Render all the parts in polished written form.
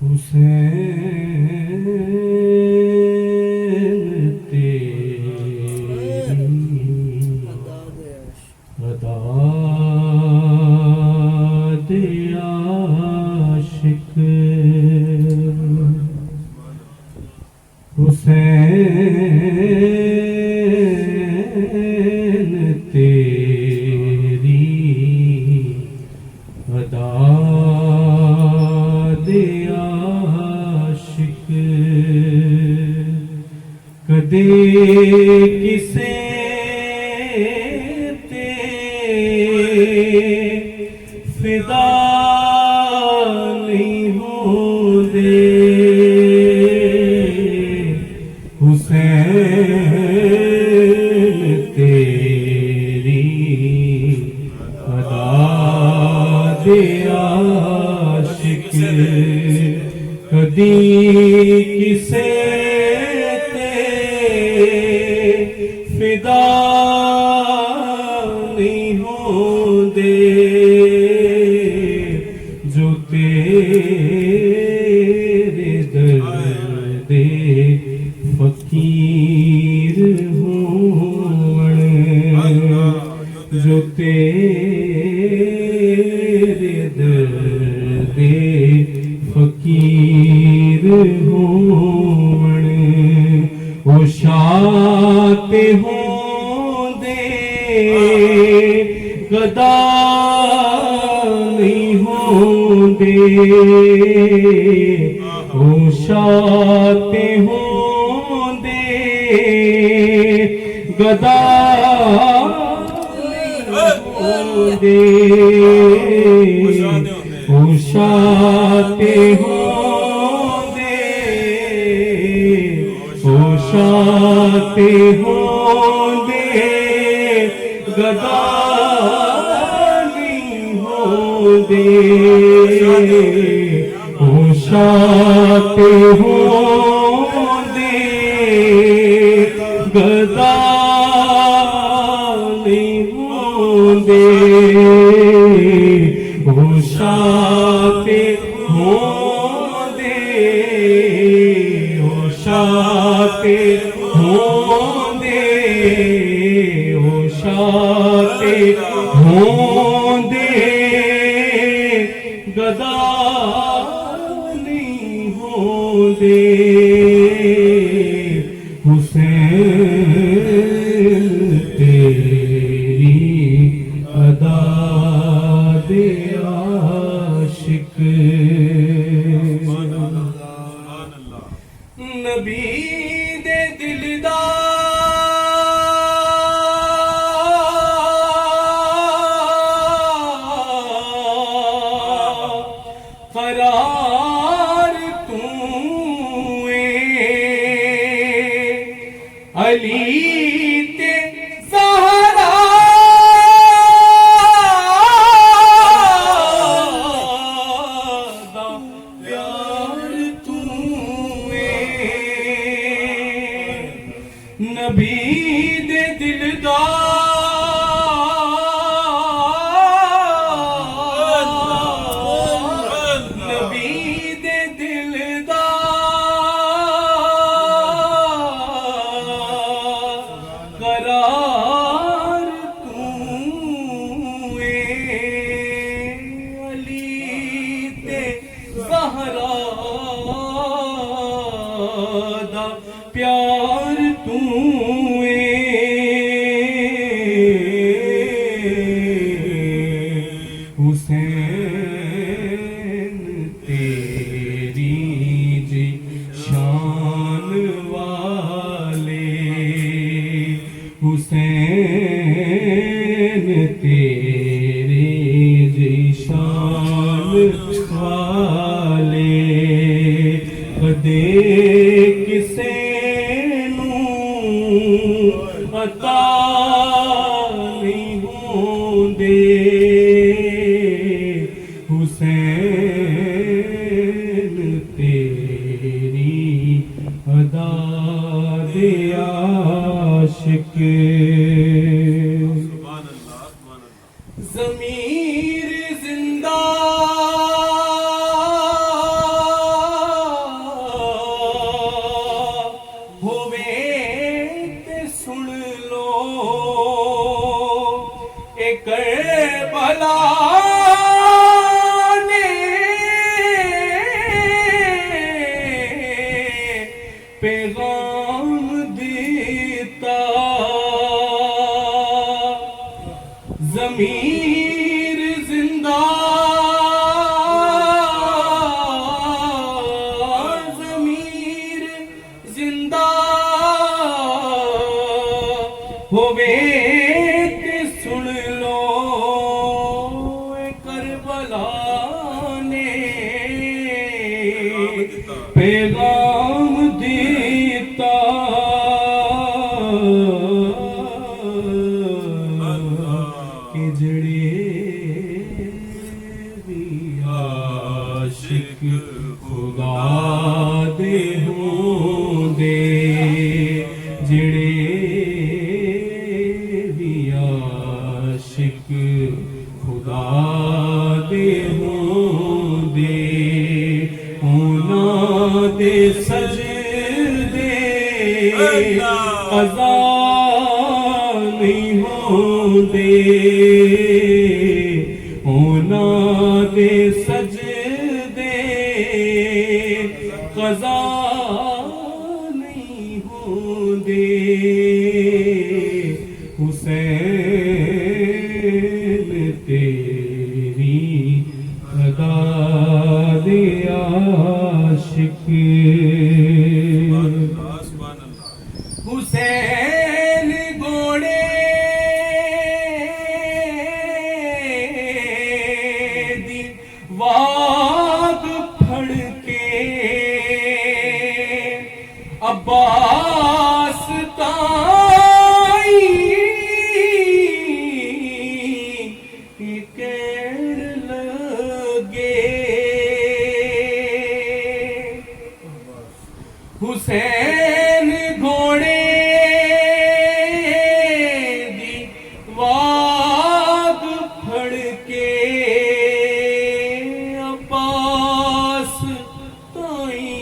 हुसैन तेरी अदा दे आशिक हुसैन तेरी अदा दे आशिक कदे किसे ते फिदा नहीं होंदे हुसैन तेरी अदा दे आशिक कदी किसे ते फिदा नहीं होंदे जो तेरे दर्दे फकीर होण जो तेरे दर्दे फकीर होण ओ शाते होंदे गदा नहीं होंदे ओ शाते होंदे गदा होंदे ओ शाते होंदे ओ शाते होंदे गदा नहीं होंदे ओ शाते होंदे गदा नहीं होंदे ओ शाते होंदे ओ शाते होंदे ओ शाते होंदे गदा नहीं होंदे हुसैन तेरी अदा दे आशिक नबी दे दिलदार करार तू अली ते ज़हरा दा प्यार तू नबी दे दिलदार नबी दे दिलदार करार तू अली ते ज़हरा दा प्यार तू हुसैन तेरी जी शान वाले हुसैन तेरी जी शान वाले कदे किसे अता नहीं होंदे हुसैन तेरी अदा दे आशिक ज़मीर जिंदा पैगाम देता कि जड़े भी आशिक खुदा दे होंदे, जड़े भी आशिक खुदा दे होंदे, उन्हां दे सजदे क़ज़ा नहीं होंदे, उन्हां दे सजदे क़ज़ा नहीं होंदे। हुसैन तेरी अदा दे आशिक, हुसैन घोड़े दी वाग फड़ के अब्बास ताई कहण लगे, हुसैन घोड़े दी वाग फड़ के अब्बास ताई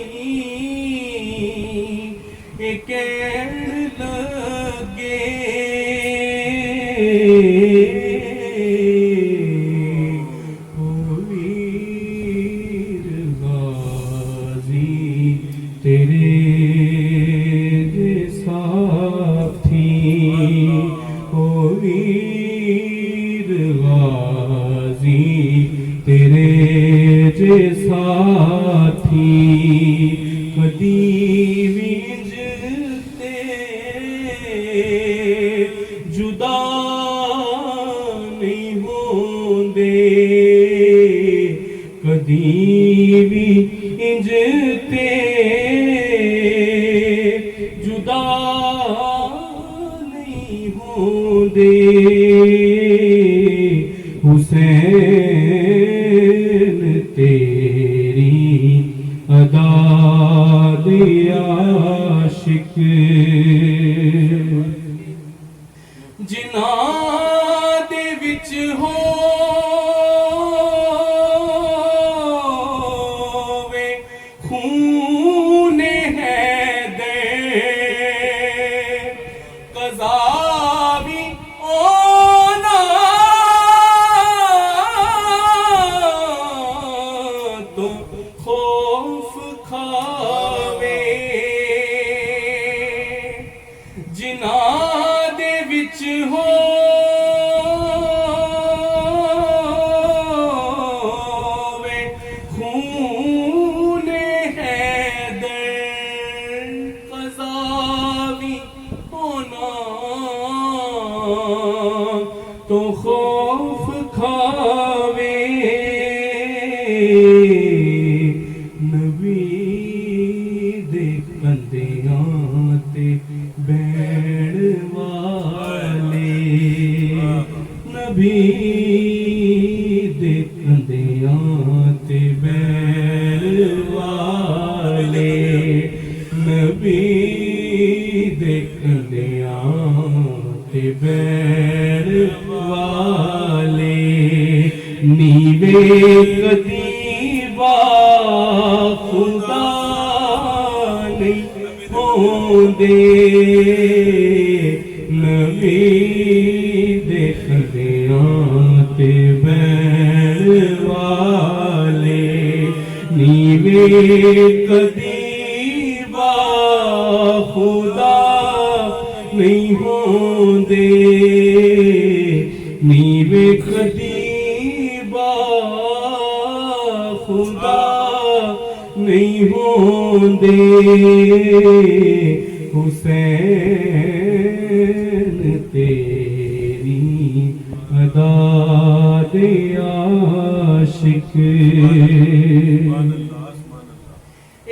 कहण लगे, ओ वीर गाज़ी तेरे जे साथी, ओ वीर गाज़ी तेरे जे साथी, कदी विंज ते जुदा नहीं होंदे, कदी भी इंज ते जुदा नहीं होंदे। हुसैन तेरी अदा दे आशिक, जिन्हां दे विच होवे खूने हैदर, क़ज़ा भी ओना तो खौफ खावे, जिन्हां दे विच होवे खूने हैदर, क़ज़ा भी होना तो खौफ खावे, नबी दे कंदियां ते बैण वाले, नबी दे कंदियां ते बैण वाले, नबी दे कंदियां ते बैण वाले, नीवे कदी खुदा नहीं होंदे, नबी दे कंदियां ते बैण वाले, नीवे कदी खुदा नहीं होंदे, नीवे कदी खुदा नहीं होंदे। हुसैन तेरी अदा दे आशिक,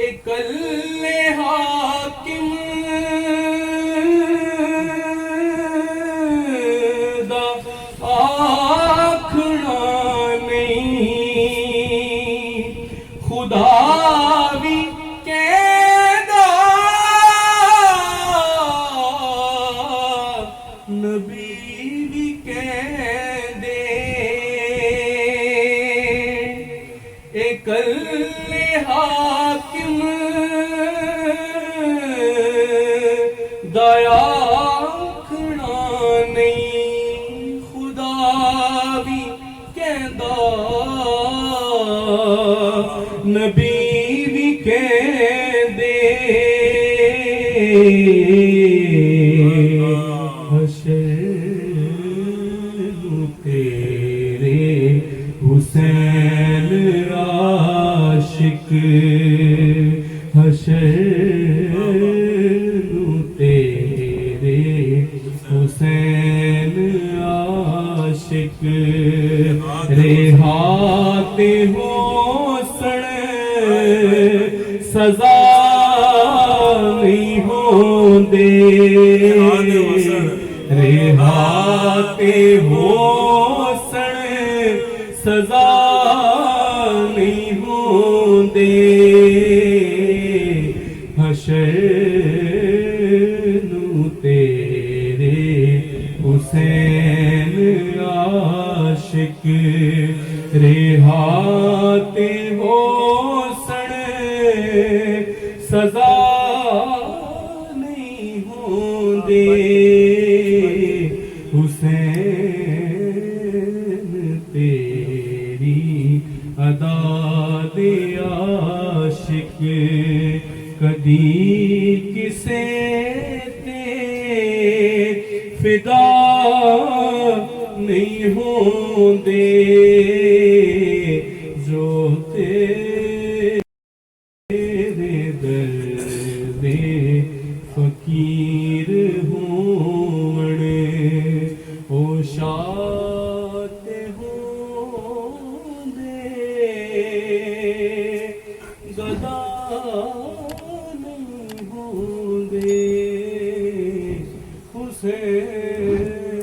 इकल्ले हाकिम दा आखना नहीं, खुदा भी कहदा नबी भी कहदे, इकल्ले हाकिम दया आखना नहीं, खुदा भी कहदा नबी भी कहदे। तेरे हुसैन आशिक, हशर तेरे हुसैन आशिक, रेहाते हो सण सजा नहीं होंदे, रेहाते हो सण सजा नहीं होंदे, हशर नू तेरे हुसैन आशिक, रेहाते हो सण सजा नहीं होंदे, हुसैन तेरी अदा दे आशिक, कदी किसे ते फिदा नहीं होंदे, जो तेरे दर दे फकीर होण, ओ शात होंदे गदा नहीं होंदे, हुसैन